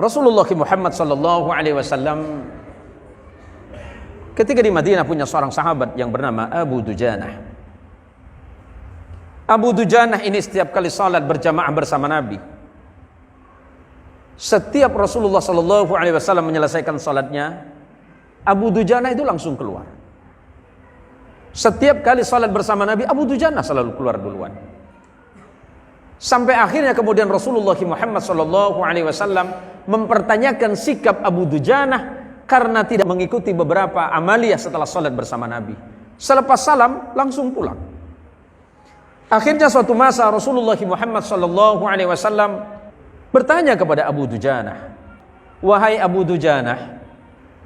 Rasulullah Muhammad sallallahu alaihi wasallam ketika di Madinah punya seorang sahabat yang bernama Abu Dujanah. Abu Dujanah ini setiap kali salat berjamaah bersama Nabi, setiap Rasulullah sallallahu alaihi wasallam menyelesaikan salatnya, Abu Dujanah itu langsung keluar. Setiap kali salat bersama Nabi, Abu Dujanah selalu keluar duluan. Sampai akhirnya kemudian Rasulullah Muhammad sallallahu alaihi wasallam mempertanyakan sikap Abu Dujanah karena tidak mengikuti beberapa amaliyah setelah salat bersama Nabi. Selepas salam langsung pulang. Akhirnya suatu masa Rasulullah Muhammad sallallahu alaihi wasallam bertanya kepada Abu Dujanah, "Wahai Abu Dujanah,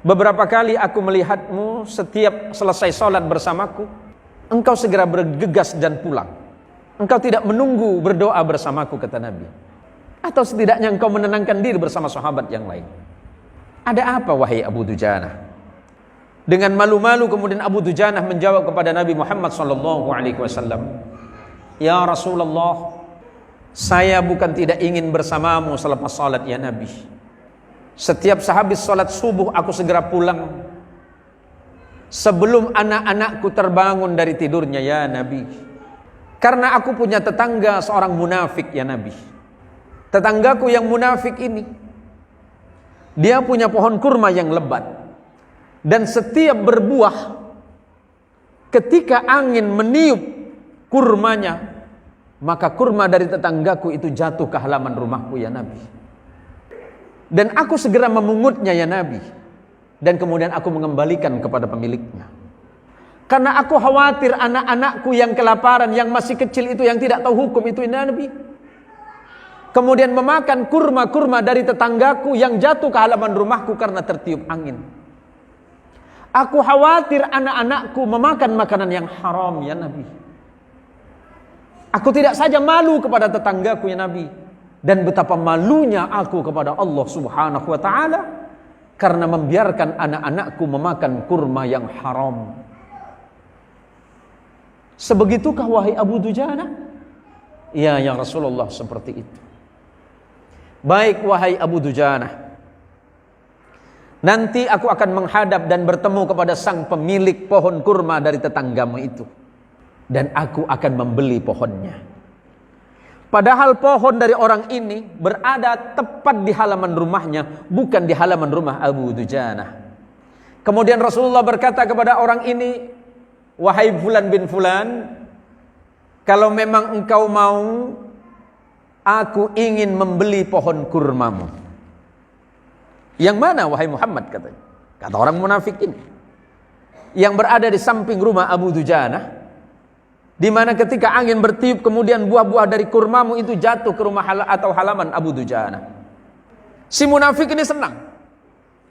beberapa kali aku melihatmu setiap selesai salat bersamaku, engkau segera bergegas dan pulang. Engkau tidak menunggu berdoa bersamaku," kata Nabi. Atau setidaknya engkau menenangkan diri bersama sahabat yang lain. Ada apa wahai Abu Dujanah? Dengan malu-malu kemudian Abu Dujanah menjawab kepada Nabi Muhammad sallallahu alaihi wasallam, "Ya Rasulullah, saya bukan tidak ingin bersamamu selepas salat ya Nabi. Setiap sehabis salat subuh aku segera pulang sebelum anak-anakku terbangun dari tidurnya ya Nabi. Karena aku punya tetangga seorang munafik ya Nabi. Tetanggaku yang munafik ini, dia punya pohon kurma yang lebat, dan setiap berbuah, ketika angin meniup kurmanya, maka kurma dari tetanggaku itu jatuh ke halaman rumahku ya Nabi. Dan aku segera memungutnya ya Nabi, dan kemudian aku mengembalikan kepada pemiliknya. Karena aku khawatir anak-anakku yang kelaparan, yang masih kecil itu, yang tidak tahu hukum itu ya Nabi, kemudian memakan kurma-kurma dari tetanggaku yang jatuh ke halaman rumahku karena tertiup angin. Aku khawatir anak-anakku memakan makanan yang haram ya Nabi. Aku tidak saja malu kepada tetanggaku ya Nabi, dan betapa malunya aku kepada Allah Subhanahu wa taala karena membiarkan anak-anakku memakan kurma yang haram. Sebegitukah wahai Abu Dujanah? Ya Rasulullah, seperti itu. Baik wahai Abu Dujanah, nanti aku akan menghadap dan bertemu kepada sang pemilik pohon kurma dari tetanggamu itu, dan aku akan membeli pohonnya. Padahal pohon dari orang ini berada tepat di halaman rumahnya, bukan di halaman rumah Abu Dujanah. Kemudian Rasulullah berkata kepada orang ini, "Wahai fulan bin fulan, kalau memang engkau mau, aku ingin membeli pohon kurmamu." "Yang mana wahai Muhammad?" katanya. Kata orang munafik ini, "Yang berada di samping rumah Abu Dujanah, di mana ketika angin bertiup kemudian buah-buah dari kurmamu itu jatuh ke rumah atau halaman Abu Dujanah." Si munafik ini senang.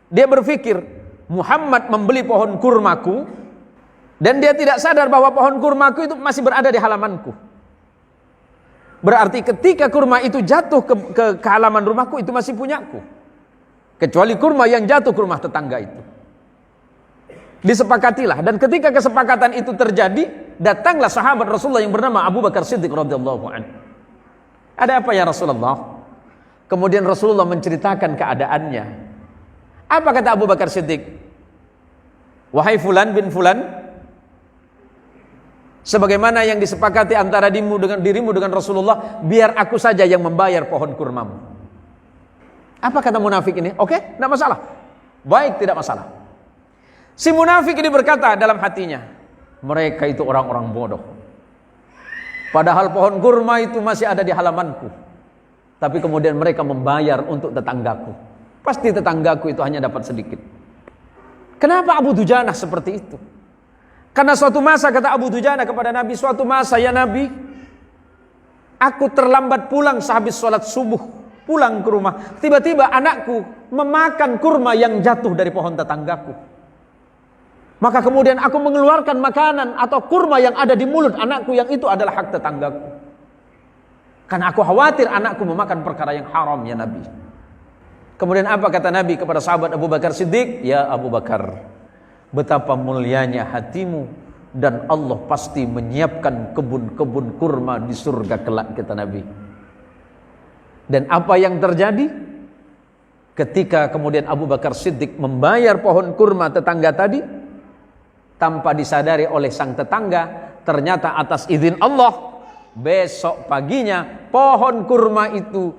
Dia berpikir, Muhammad membeli pohon kurmaku, dan dia tidak sadar bahwa pohon kurmaku itu masih berada di halamanku. Berarti ketika kurma itu jatuh ke halaman rumahku, itu masih punyaku, kecuali kurma yang jatuh ke rumah tetangga itu. Disepakatilah, dan ketika kesepakatan itu terjadi, datanglah sahabat Rasulullah yang bernama Abu Bakar Siddiq radhiyallahu anhu. "Ada apa ya Rasulullah?" Kemudian Rasulullah menceritakan keadaannya. Apa kata Abu Bakar Siddiq? "Wahai fulan bin fulan, sebagaimana yang disepakati antara dirimu dengan Rasulullah, biar aku saja yang membayar pohon kurmamu." Apa kata munafik ini? Oke, tidak masalah. Baik, tidak masalah. Si munafik ini berkata dalam hatinya, mereka itu orang-orang bodoh. Padahal pohon kurma itu masih ada di halamanku, tapi kemudian mereka membayar untuk tetanggaku. Pasti tetanggaku itu hanya dapat sedikit. Kenapa Abu Dujanah seperti itu? Karena suatu masa kata Abu Dujanah kepada Nabi, "Suatu masa ya Nabi, aku terlambat pulang sehabis sholat subuh, pulang ke rumah. Tiba-tiba anakku memakan kurma yang jatuh dari pohon tetanggaku. Maka kemudian aku mengeluarkan makanan atau kurma yang ada di mulut anakku, yang itu adalah hak tetanggaku. Karena aku khawatir anakku memakan perkara yang haram ya Nabi." Kemudian apa kata Nabi kepada sahabat Abu Bakar Siddiq? "Ya Abu Bakar, betapa mulianya hatimu, dan Allah pasti menyiapkan kebun-kebun kurma di surga kelak," kata Nabi. Dan apa yang terjadi? Ketika kemudian Abu Bakar Siddiq membayar pohon kurma tetangga tadi, tanpa disadari oleh sang tetangga, ternyata atas izin Allah, besok paginya pohon kurma itu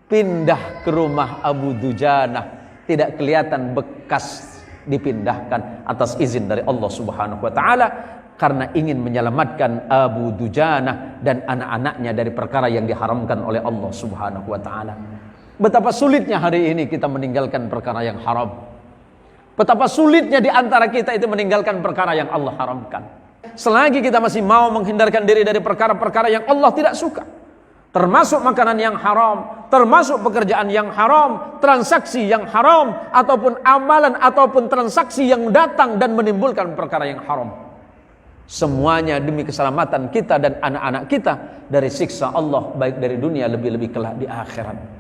pindah ke rumah Abu Dujanah. Tidak kelihatan bekas dipindahkan atas izin dari Allah Subhanahu wa taala, karena ingin menyelamatkan Abu Dujanah dan anak-anaknya dari perkara yang diharamkan oleh Allah Subhanahu wa taala. Betapa sulitnya hari ini kita meninggalkan perkara yang haram. Betapa sulitnya di antara kita itu meninggalkan perkara yang Allah haramkan. Selagi kita masih mau menghindarkan diri dari perkara-perkara yang Allah tidak suka, termasuk makanan yang haram, termasuk pekerjaan yang haram, transaksi yang haram, ataupun amalan ataupun transaksi yang datang dan menimbulkan perkara yang haram, semuanya demi keselamatan kita dan anak-anak kita dari siksa Allah, baik dari dunia lebih-lebih kelak di akhirat.